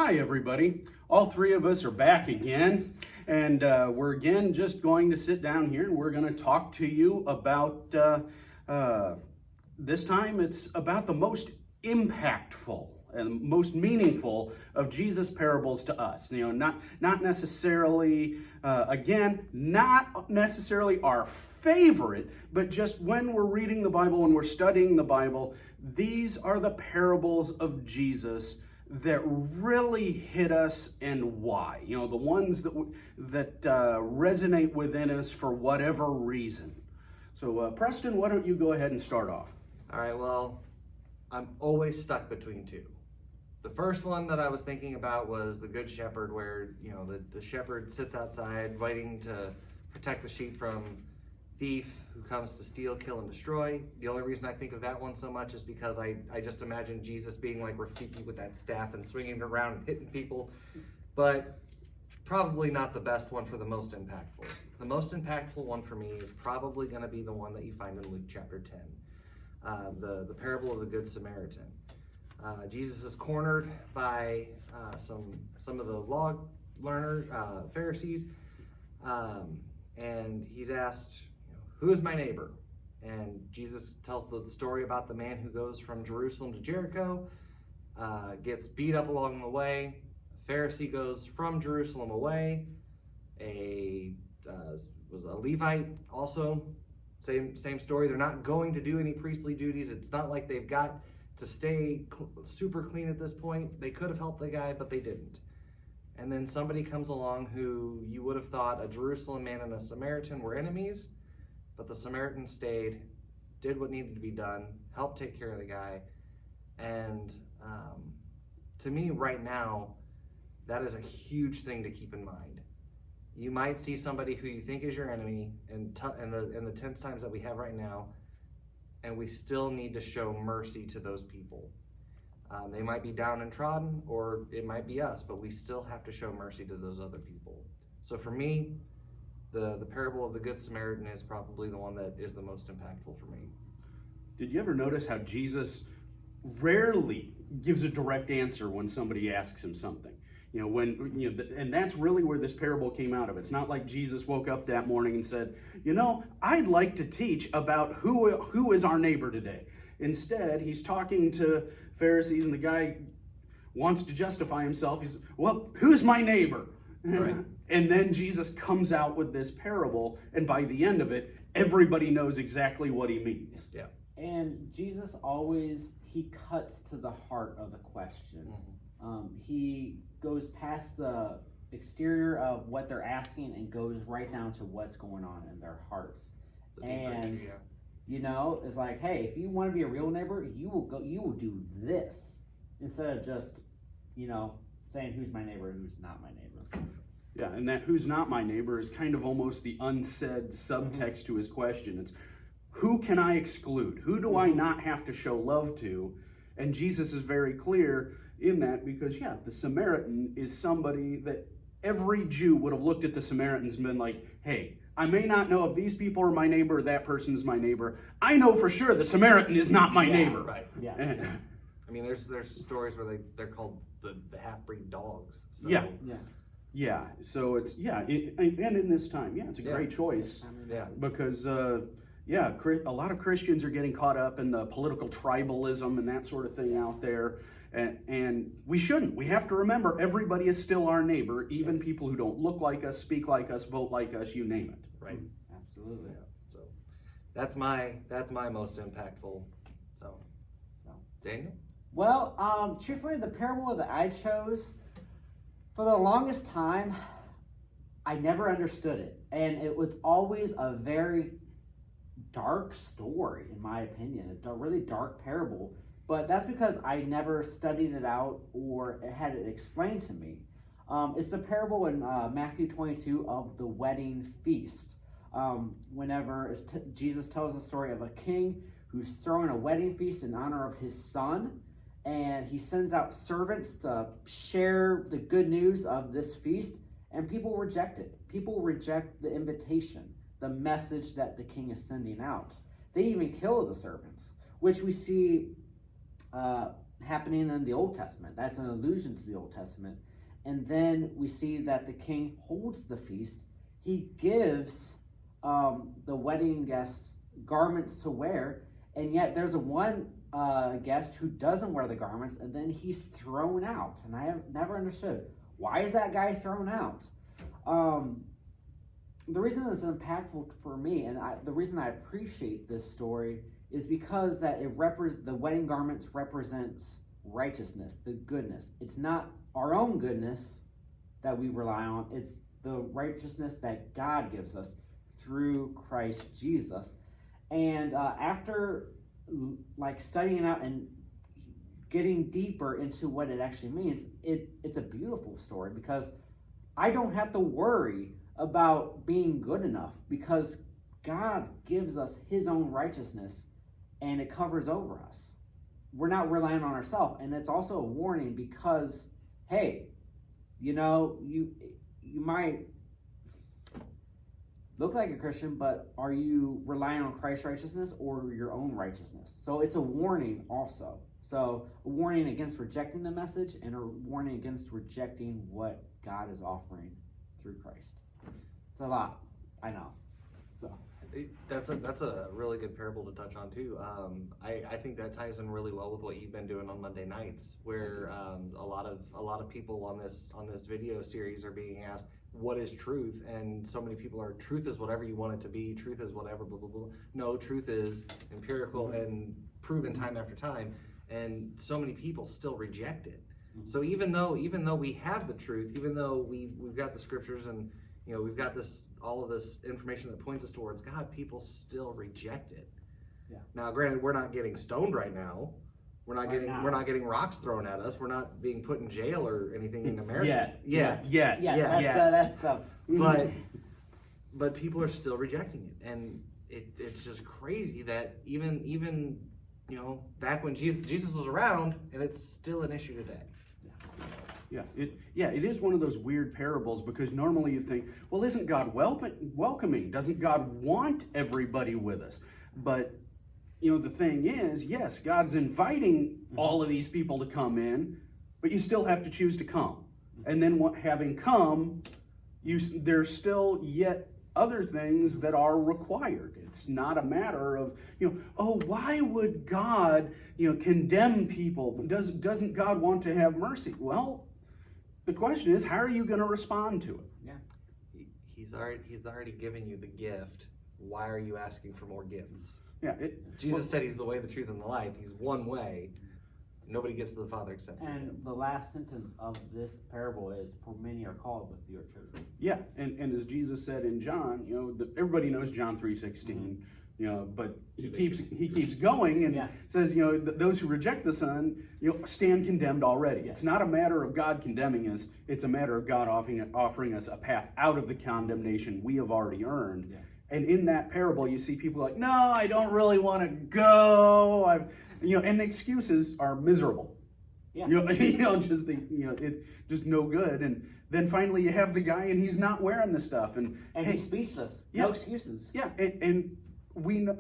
Hi, everybody. All three of us are back again, and we're again just going to sit down here and we're going to talk to you about, this time it's about the most impactful and most meaningful of Jesus' parables to us. You know, not necessarily, not necessarily our favorite, but just when we're reading the Bible, when we're studying the Bible, these are the parables of Jesus that really hit us, and why. You know, the ones that resonate within us for whatever reason. So Preston, why don't you go ahead and start off? All right, well, I'm always stuck between two. The first one that I was thinking about was the Good Shepherd, where, you know, the shepherd sits outside waiting to protect the sheep from thief who comes to steal, kill, and destroy. The only reason I think of that one so much is because I just imagine Jesus being like Rafiki with that staff and swinging it around and hitting people. But probably not the best one for the most impactful. The most impactful one for me is probably going to be the one that you find in Luke chapter 10, the parable of the Good Samaritan. Jesus is cornered by some of the law learner Pharisees, and he's asked, "Who is my neighbor?" And Jesus tells the story about the man who goes from Jerusalem to Jericho, gets beat up along the way. A Pharisee goes from Jerusalem away. Was a Levite also. Same story. They're not going to do any priestly duties. It's not like they've got to stay super clean at this point. They could have helped the guy, but they didn't. And then somebody comes along who you would have thought a Jerusalem man and a Samaritan were enemies, but the Samaritan stayed, did what needed to be done, helped take care of the guy. And to me right now, that is a huge thing to keep in mind. You might see somebody who you think is your enemy in the tense times that we have right now, and we still need to show mercy to those people. They might be down and trodden, or it might be us, but we still have to show mercy to those other people. So for me, the parable of the Good Samaritan is probably the one that is the most impactful for me. Did you ever notice how Jesus rarely gives a direct answer when somebody asks him something? You know, and that's really where this parable came out of. It's not like Jesus woke up that morning and said, I'd like to teach about who is our neighbor today. Instead, he's talking to Pharisees, and the guy wants to justify himself. He's, well, who's my neighbor? Right. And then Jesus comes out with this parable, and by the end of it, everybody knows exactly what he means. Yeah. And Jesus he cuts to the heart of the question. Mm-hmm. He goes past the exterior of what they're asking and goes right down to what's going on in their hearts. And it's like, hey, if you want to be a real neighbor, you will do this instead of just, saying who's my neighbor, who's not my neighbor. Yeah, and that who's not my neighbor is kind of almost the unsaid subtext to his question. It's, who can I exclude? Who do I not have to show love to? And Jesus is very clear in that because, the Samaritan is somebody that every Jew would have looked at the Samaritans and been like, hey, I may not know if these people are my neighbor or that person is my neighbor. I know for sure the Samaritan is not my neighbor. Right. Yeah. I mean, there's stories where they're called the half-breed dogs. So. Yeah. Yeah. So it's, and in this time, it's a great choice. Because, a lot of Christians are getting caught up in the political tribalism and that sort of thing out there. And we shouldn't. We have to remember everybody is still our neighbor, even people who don't look like us, speak like us, vote like us, you name it. Right. Absolutely. Yeah. So that's my most impactful. So Daniel? Well, truthfully, the parable that I chose, for the longest time, I never understood it. And it was always a very dark story, in my opinion, a really dark parable. But that's because I never studied it out or had it explained to me. It's the parable in Matthew 22 of the wedding feast. Whenever Jesus tells the story of a king who's throwing a wedding feast in honor of his son, and he sends out servants to share the good news of this feast, and people reject it. People reject the invitation, the message that the king is sending out. They even kill the servants, which we see happening in the Old Testament. That's an allusion to the Old Testament. And then we see that the king holds the feast. He gives the wedding guests garments to wear, and yet there's one guest who doesn't wear the garments, and then he's thrown out. And I have never understood, why is that guy thrown out? The reason it's impactful for me, and the reason I appreciate this story, is because that the wedding garments represents righteousness, the goodness. It's not our own goodness that we rely on. It's the righteousness that God gives us through Christ Jesus. And after like studying out and getting deeper into what it actually means, it's a beautiful story, because I don't have to worry about being good enough, because God gives us his own righteousness and it covers over us. We're not relying on ourselves. And it's also a warning, because, hey, you might look like a Christian, but are you relying on Christ's righteousness or your own righteousness? So it's a warning also. So a warning against rejecting the message, and a warning against rejecting what God is offering through Christ. It's a lot, I know. So that's a really good parable to touch on too. I think that ties in really well with what you've been doing on Monday nights, where a lot of people on this video series are being asked, what is truth? And so many people are, truth is whatever you want it to be, truth is whatever, blah, blah, blah. No, truth is empirical and proven time after time, and so many people still reject it. So even though we have the truth, even though we've got the scriptures, and we've got all of this information that points us towards God, people still reject it. Yeah. Now, granted, we're not getting stoned right now. We're not getting rocks thrown at us. We're not being put in jail or anything in America. Yeah. That's stuff. But people are still rejecting it, and it's just crazy that even back when Jesus was around, and it's still an issue today. It is one of those weird parables, because normally you'd think, well, isn't God welcoming? Doesn't God want everybody with us? But the thing is, yes, God's inviting all of these people to come in, but you still have to choose to come. And then having come, there's still yet other things that are required. It's not a matter of, why would God, condemn people? Doesn't God want to have mercy? Well, the question is, how are you going to respond to it? Yeah. He's already given you the gift. Why are you asking for more gifts? Yeah. Jesus said he's the way, the truth, and the life. He's one way. Nobody gets to the Father except him. And the last sentence of this parable is, for many are called, but few are chosen. Yeah, and as Jesus said in John, everybody knows John 3:16, but he keeps going and says, those who reject the Son, stand condemned already. Yes. It's not a matter of God condemning us; it's a matter of God offering us a path out of the condemnation we have already earned. Yeah. And in that parable, you see people like, no, I don't really want to go. And the excuses are miserable. Yeah. It's just no good. And then finally you have the guy, and he's not wearing the stuff, and he's speechless. Yeah. No excuses. Yeah, and we know.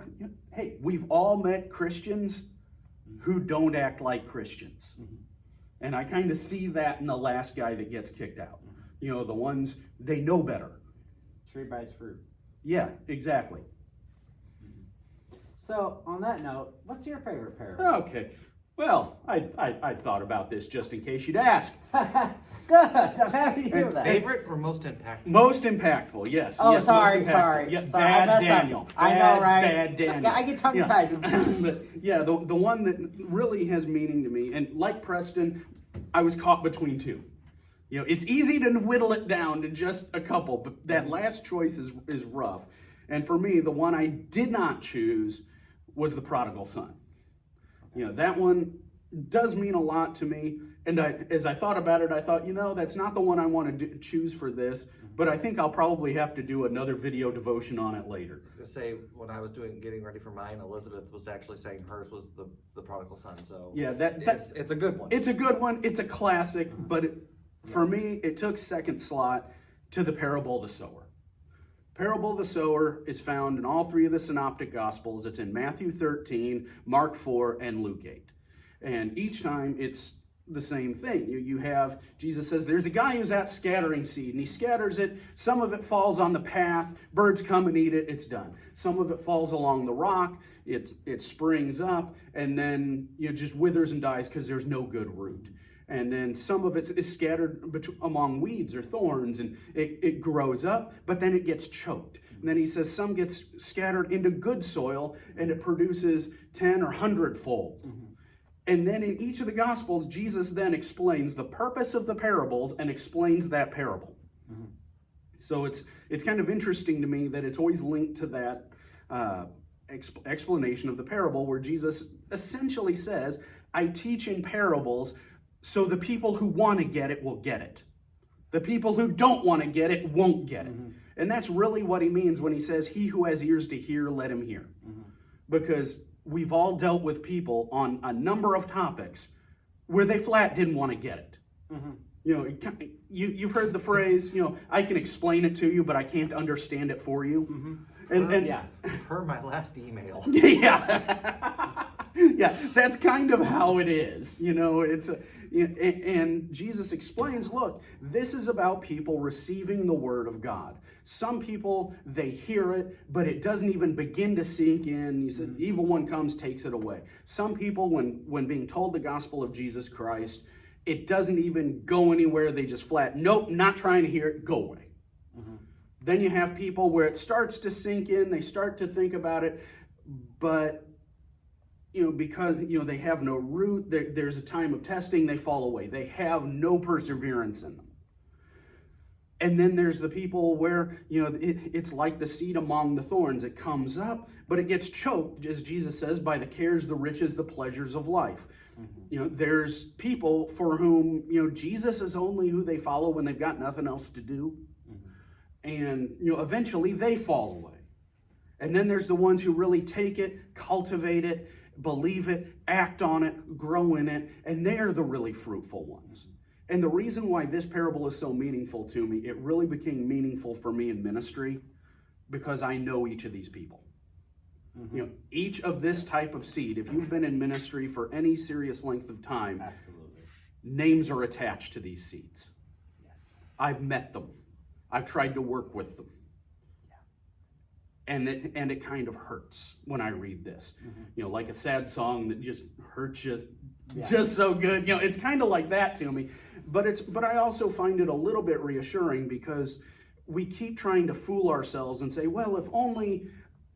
Hey, we've all met Christians who don't act like Christians, and I kind of see that in the last guy that gets kicked out. The ones they know better. Tree by its fruit. Yeah, exactly. So, on that note, what's your favorite parable? Okay. Well, I thought about this just in case you'd ask. Good. I'm happy to hear that. Favorite or most impactful? Most impactful, yes. Oh, yes, sorry. Yeah, sorry. Bad Daniel. I know, right? Bad Daniel. I get tongue-tied sometimes. The one that really has meaning to me, and like Preston, I was caught between two. It's easy to whittle it down to just a couple, but that last choice is rough. And for me, the one I did not choose was the prodigal son. That one does mean a lot to me. And as I thought about it, I thought, that's not the one I want to choose for this, but I think I'll probably have to do another video devotion on it later. I was going to say, when I was getting ready for mine, Elizabeth was actually saying hers was the prodigal son. So yeah, it's a good one. It's a good one. It's a classic, but for me, it took second slot to the parable of the sower. Parable of the sower is found in all three of the synoptic gospels. It's in Matthew 13, Mark 4, and Luke 8. And each time it's the same thing. You have, Jesus says, there's a guy who's out scattering seed, and he scatters it. Some of it falls on the path. Birds come and eat it. It's done. Some of it falls along the rock. It springs up, and then just withers and dies because there's no good root. And then some of it is scattered among weeds or thorns, and it grows up, but then it gets choked. And then he says some gets scattered into good soil, and it produces 10 or 100-fold. Mm-hmm. And then in each of the Gospels, Jesus then explains the purpose of the parables and explains that parable. Mm-hmm. So it's kind of interesting to me that it's always linked to that explanation of the parable, where Jesus essentially says, I teach in parables so the people who want to get it will get it. The people who don't want to get it won't get it. Mm-hmm. And that's really what he means when he says, he who has ears to hear, let him hear. Mm-hmm. Because we've all dealt with people on a number of topics where they flat didn't want to get it. Mm-hmm. You've heard the phrase, I can explain it to you, but I can't understand it for you. Mm-hmm. And yeah, per my last email. Yeah. Yeah, that's kind of how it is. And Jesus explains, look, this is about people receiving the word of God. Some people, they hear it, but it doesn't even begin to sink in. He said, evil one comes, takes it away. Some people, when being told the gospel of Jesus Christ, it doesn't even go anywhere. They just flat, nope, not trying to hear it, go away. Mm-hmm. Then you have people where it starts to sink in, they start to think about it, but because they have no root, there's a time of testing, they fall away. They have no perseverance in them. And then there's the people where, it's like the seed among the thorns. It comes up, but it gets choked, as Jesus says, by the cares, the riches, the pleasures of life. Mm-hmm. There's people for whom, Jesus is only who they follow when they've got nothing else to do. Mm-hmm. And, eventually they fall away. And then there's the ones who really take it, cultivate it, believe it, act on it, grow in it, and they're the really fruitful ones. And the reason why this parable is so meaningful to me, it really became meaningful for me in ministry because I know each of these people. Mm-hmm. Each of this type of seed, if you've been in ministry for any serious length of time, absolutely, names are attached to these seeds. Yes. I've met them. I've tried to work with them. And it kind of hurts when I read this. Mm-hmm. Like a sad song that just hurts you just so good. It's kind of like that to me. But I also find it a little bit reassuring because we keep trying to fool ourselves and say, well, if only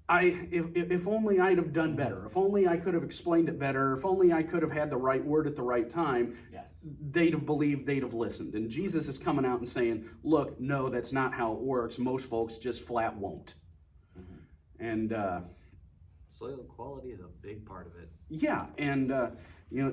I'd have done better, if only I could have explained it better, if only I could have had the right word at the right time, yes, they'd have believed, they'd have listened. And Jesus is coming out and saying, look, no, that's not how it works. Most folks just flat won't. And soil quality is a big part of it. Yeah, and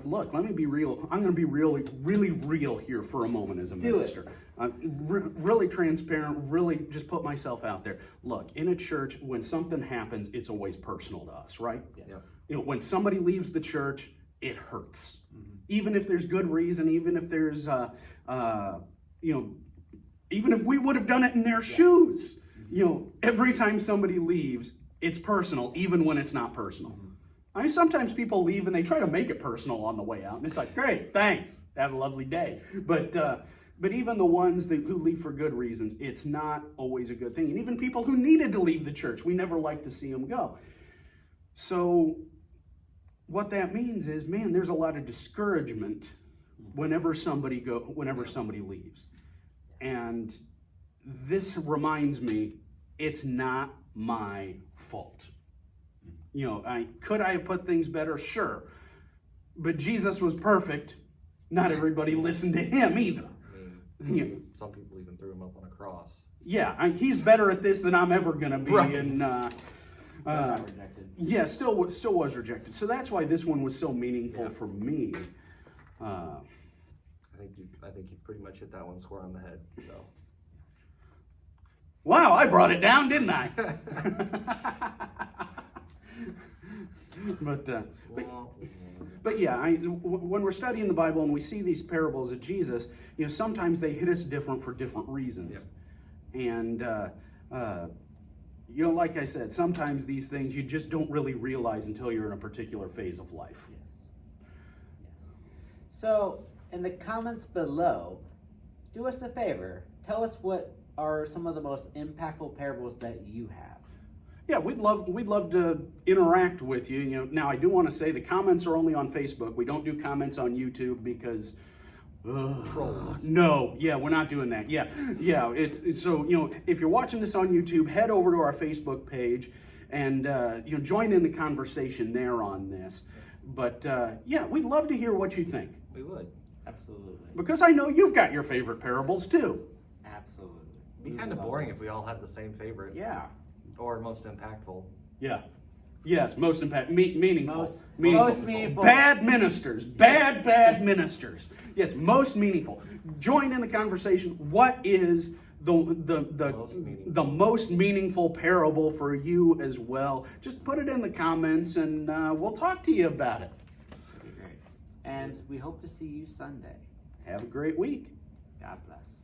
look, let me be real. I'm going to be really, really real here for a moment as a minister. Really transparent, really just put myself out there. Look, in a church, when something happens, it's always personal to us, right? Yes. Yep. When somebody leaves the church, it hurts. Mm-hmm. Even if there's good reason, even if there's, even if we would have done it in their shoes. Every time somebody leaves, it's personal, even when it's not personal. Mm-hmm. Sometimes people leave and they try to make it personal on the way out, and it's like, great, thanks, have a lovely day. But even the ones who leave for good reasons, it's not always a good thing. And even people who needed to leave the church, we never like to see them go. So what that means is, man, there's a lot of discouragement whenever somebody leaves. And this reminds me, it's not my fault. Could I have put things better? Sure. But Jesus was perfect. Not everybody listened to him either. Some people even threw him up on a cross. Yeah, he's better at this than I'm ever going to be. Right. And still not rejected. Yeah, still was rejected. So that's why this one was so meaningful for me. I think you pretty much hit that one square on the head. So. Wow, I brought it down, didn't I? But yeah, when we're studying the Bible and we see these parables of Jesus, sometimes they hit us different for different reasons. Yep. And, like I said, sometimes these things you just don't really realize until you're in a particular phase of life. Yes. So, in the comments below, do us a favor. Tell us what are some of the most impactful parables that you have. Yeah, we'd love to interact with you. You know, now I do want to say the comments are only on Facebook. We don't do comments on YouTube because Trolls. No, yeah, we're not doing that. Yeah. So you know, if you're watching this on YouTube, head over to our Facebook page and you know, join in the conversation there on this. But yeah, we'd love to hear what you think We would. Absolutely. because I know you've got your favorite parables too. Absolutely. It'd be kind of boring if we all had the same favorite. Yeah. Or most impactful. Yeah. Yes, most meaningful. Most meaningful. Bad ministers. Bad ministers. Yes, most meaningful. Join in the conversation. What is the most meaningful parable for you as well? Just put it in the comments and we'll talk to you about it. That'd be great. And we hope to see you Sunday. Have a great week. God bless.